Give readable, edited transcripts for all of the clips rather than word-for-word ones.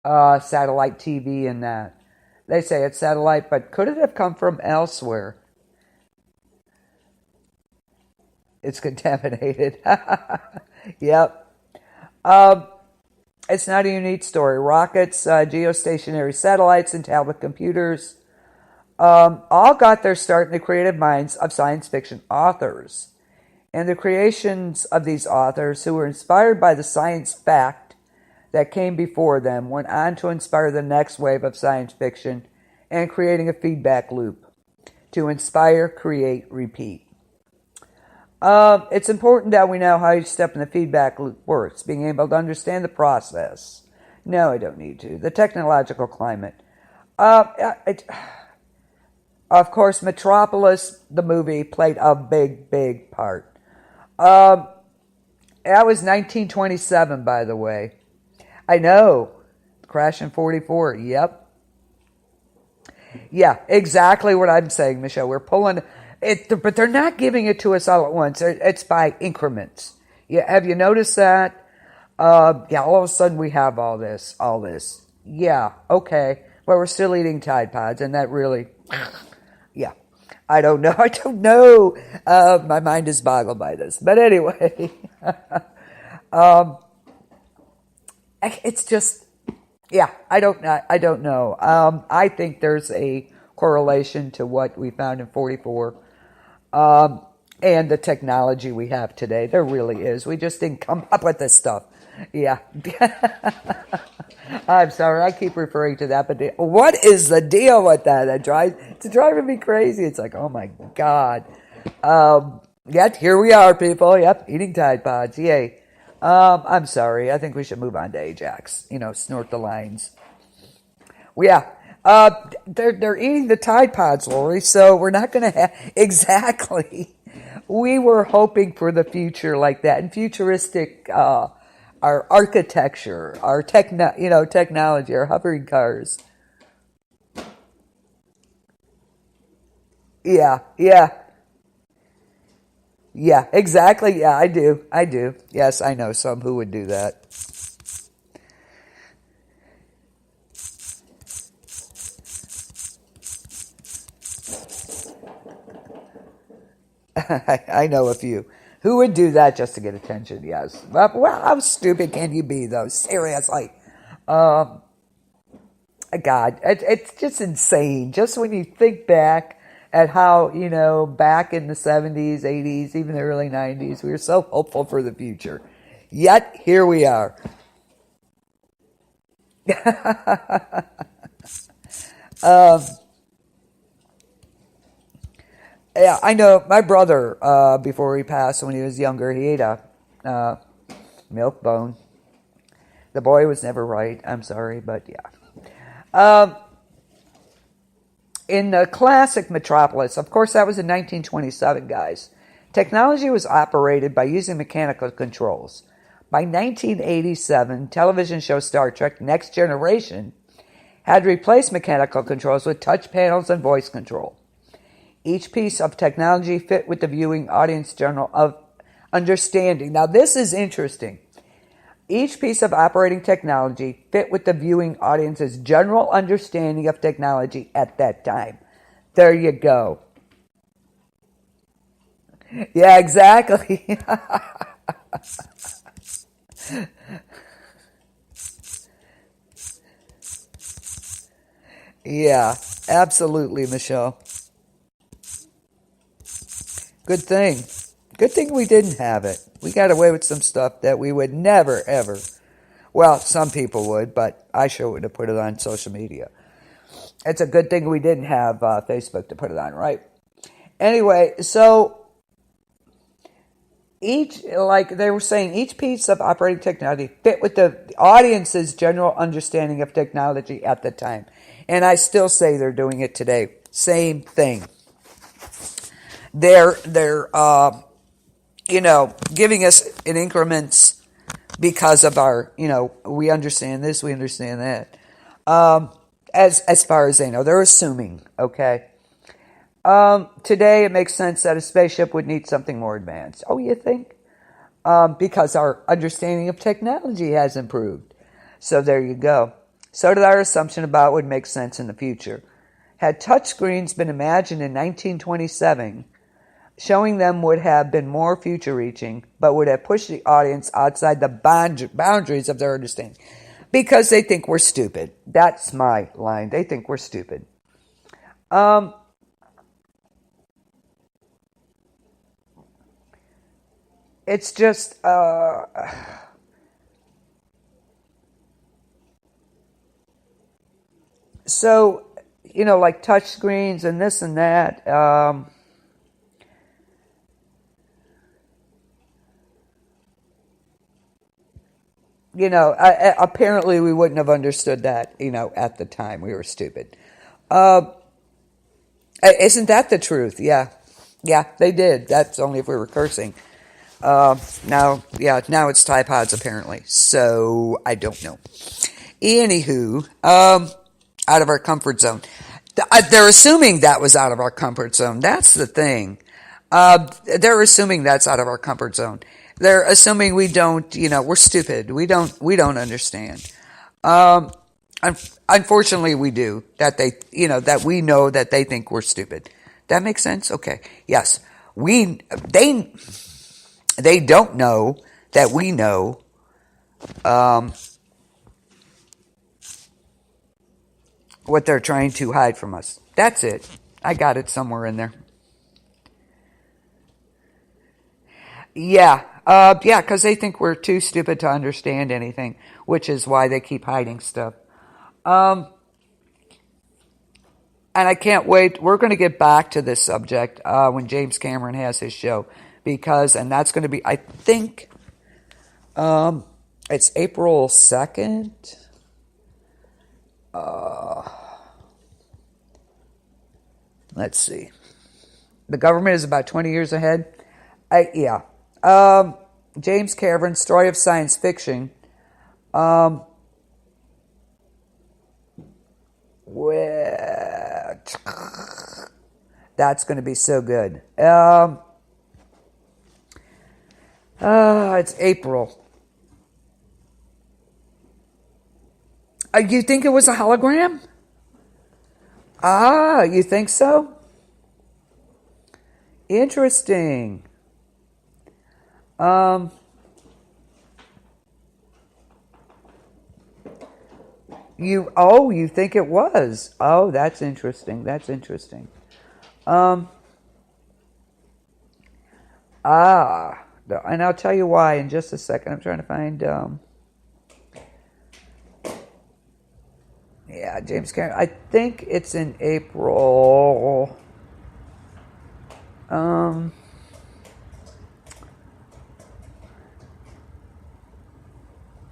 satellite TV and that. They say it's satellite, but could it have come from elsewhere? It's contaminated. Yep. Um, it's not a unique story. Rockets, geostationary satellites, and tablet computers all got their start in the creative minds of science fiction authors. And the creations of these authors, who were inspired by the science fact that came before them, went on to inspire the next wave of science fiction and creating a feedback loop to inspire, create, repeat. It's important that we know how each step in the feedback loop works, being able to understand the process. No, I don't need to. The technological climate. It, of course, Metropolis, the movie, played a big, big part. Um, that was 1927, by the way. I know. Crash in 44. Yep. Yeah, exactly what I'm saying, Michelle. We're pulling it, but they're not giving it to us all at once. It's by increments. Yeah, have you noticed that? Yeah, all of a sudden we have all this, all this. Yeah, okay. But we're still eating Tide Pods, and that really, yeah. I don't know. I don't know. My mind is boggled by this. But anyway, um, it's just, yeah, I don't know. I think there's a correlation to what we found in 44 and the technology we have today. There really is. We just didn't come up with this stuff. Yeah. I'm sorry, I keep referring to that, but what is the deal with that? It's driving me crazy. It's like, oh my God. Yet here we are, people. Yep, eating Tide Pods. Yay. I'm sorry. I think we should move on to Ajax. Snort the lines. Well, yeah. They're eating the Tide Pods, Lori, so we're not going to have exactly. We were hoping for the future like that, and futuristic our architecture, our technology, our hovering cars. Yeah, yeah, yeah, exactly. Yeah, I do. I do. Yes, I know some who would do that. I know a few who would do that just to get attention. Yes. Well, how stupid can you be, though? Seriously. Um, God, it's just insane. Just when you think back at how, back in the 70s, 80s, even the early 90s, we were so hopeful for the future. Yet, here we are. um, yeah, I know my brother, before he passed when he was younger, he ate a uh, milk bone. The boy was never right. I'm sorry, but yeah. Um, in the classic Metropolis, of course, that was in 1927, guys. Technology was operated by using mechanical controls. By 1987, television show Star Trek Next Generation had replaced mechanical controls with touch panels and voice control. Each piece of technology fit with the viewing audience general of understanding. Now, this is interesting. Each piece of operating technology fit with the viewing audience's general understanding of technology at that time. There you go. Yeah, exactly. Yeah, absolutely, Michelle. Good thing. Good thing we didn't have it. We got away with some stuff that we would never, ever. Well, some people would, but I sure would have put it on social media. It's a good thing we didn't have Facebook to put it on, right? Anyway, so like they were saying, each piece of operating technology fit with the audience's general understanding of technology at the time. And I still say they're doing it today. Same thing. They're giving us in increments because of our, we understand this, we understand that. Um, as far as they know, they're assuming, okay? Today, it makes sense that a spaceship would need something more advanced. Oh, you think? Because our understanding of technology has improved. So there you go. So did our assumption about what would make sense in the future. Had touchscreens been imagined in 1927, showing them would have been more future-reaching, but would have pushed the audience outside the boundaries of their understanding. Because they think we're stupid. That's my line. They think we're stupid. It's just... So, like touch screens and this and that. Apparently we wouldn't have understood that, at the time. We were stupid. Isn't that the truth? Yeah. Yeah, they did. That's only if we were cursing. Now it's Tide Pods, apparently. So, I don't know. Anywho, out of our comfort zone. They're assuming that was out of our comfort zone. That's the thing. They're assuming that's out of our comfort zone. They're assuming we don't, we're stupid. We don't understand. Unfortunately, we do. That we know that they think we're stupid. That makes sense? Okay. Yes. They don't know that we know, what they're trying to hide from us. That's it. I got it somewhere in there. Yeah. Because they think we're too stupid to understand anything, which is why they keep hiding stuff. And I can't wait. We're going to get back to this subject when James Cameron has his show, and that's going to be, I think, it's April 2nd. Let's see. The government is about 20 years ahead. James Cameron, story of science fiction. That's going to be so good. It's April. You think it was a hologram? You think so? Interesting. You think it was? Oh, that's interesting. And I'll tell you why in just a second. I'm trying to find, James Cameron. I think it's in April.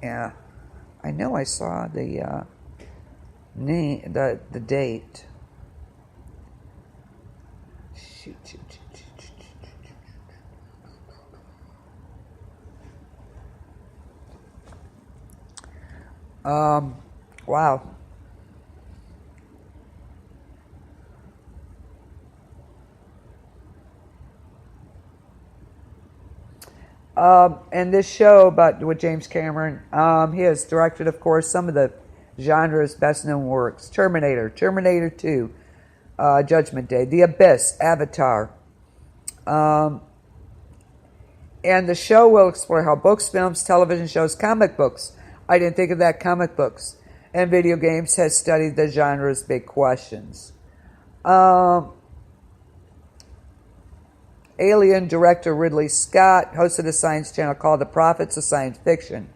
Yeah, I know I saw the name, the date. Shoot. Wow. And this show with James Cameron, he has directed, of course, some of the genre's best-known works: Terminator, Terminator 2, Judgment Day, The Abyss, Avatar. And the show will explore how books, films, television shows, comic books, I didn't think of that, comic books, and video games has studied the genre's big questions. Alien director Ridley Scott hosted a science channel called The Prophets of Science Fiction.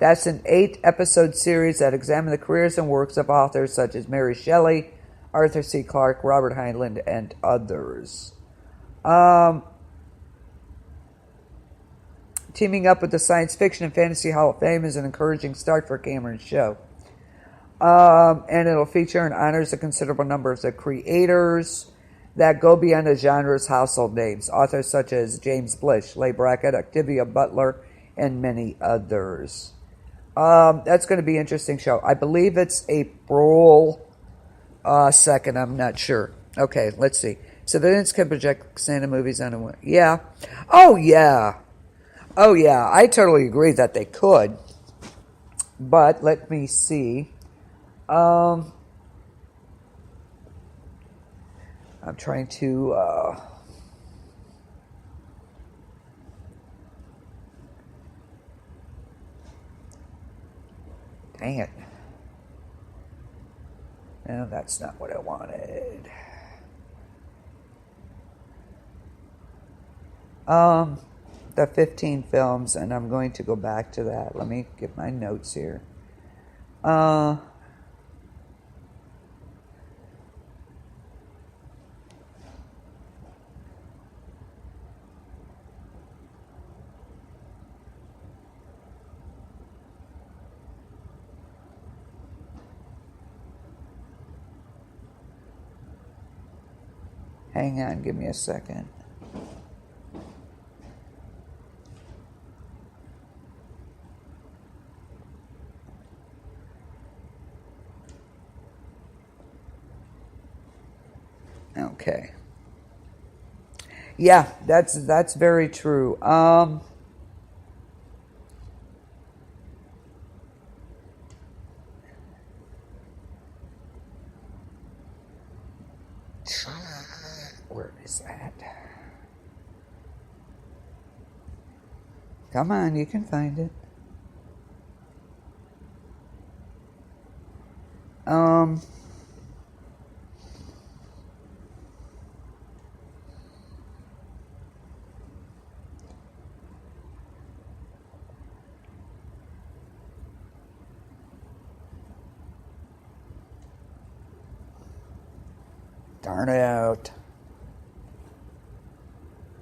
That's an 8-episode series that examined the careers and works of authors such as Mary Shelley, Arthur C. Clarke, Robert Heinlein, and others. Teaming up with the Science Fiction and Fantasy Hall of Fame is an encouraging start for Cameron's show. And it'll feature and honors a considerable number of the creators that go beyond the genre's household names. Authors such as James Blish, Leigh Brackett, Octavia Butler, and many others. That's going to be an interesting show. I believe it's April 2nd. I'm not sure. Okay, let's see. Civilians can project Santa movies on a... Yeah. Oh, yeah. I totally agree that they could. But let me see. Um, I'm trying to. Dang it. No, that's not what I wanted. Um, the 15 films, and I'm going to go back to that. Let me get my notes here. Uh, Hang on, give me a second. Okay. Yeah, that's very true. Where is that? Come on, you can find it. Um, Darn it out.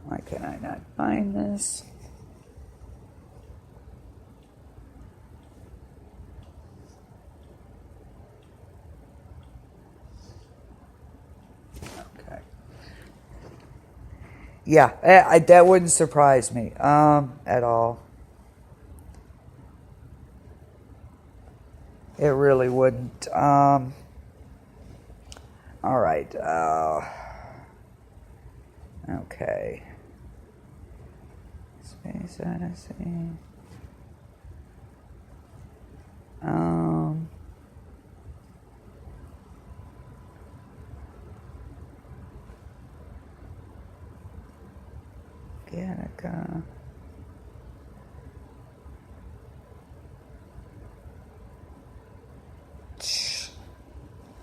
Why can I not find this? Okay. Yeah, that wouldn't surprise me at all. It really wouldn't. All right. Okay. Space Odyssey. Um. Gattaca.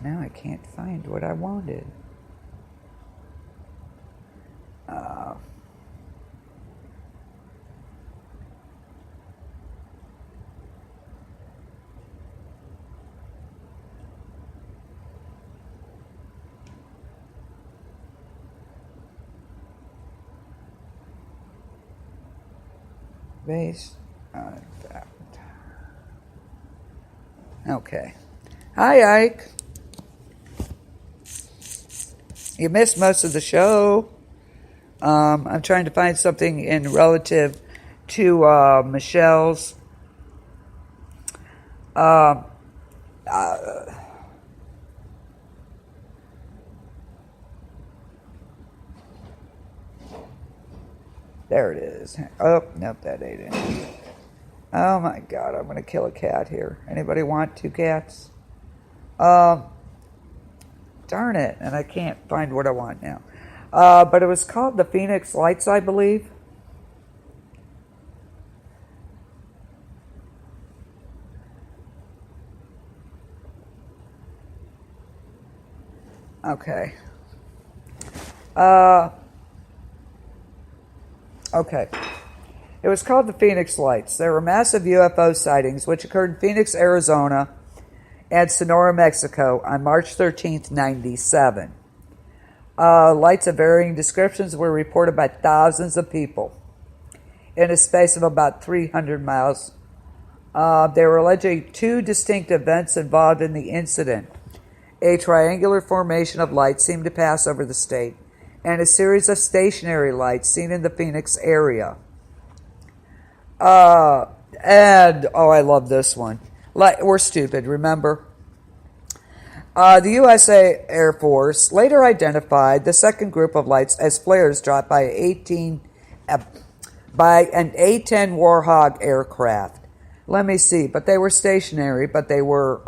Now I can't find what I wanted. Base. That. Okay. Hi, Ike. You missed most of the show. I'm trying to find something in relative to Michelle's. Uh, there it is. Oh, nope, that ain't it. Oh my God, I'm gonna kill a cat here. Anybody want two cats? Um, Darn it, and I can't find what I want now. But it was called the Phoenix Lights, I believe. Okay. Uh, okay. It was called the Phoenix Lights. There were massive UFO sightings which occurred in Phoenix, Arizona, and Sonora, Mexico on March 13th, 97. Lights of varying descriptions were reported by thousands of people in a space of about 300 miles. There were allegedly two distinct events involved in the incident. A triangular formation of lights seemed to pass over the state, and a series of stationary lights seen in the Phoenix area. I love this one. We're stupid, remember? The USA Air Force later identified the second group of lights as flares dropped by by an A-10 Warhog aircraft. Let me see, but they were stationary, but they were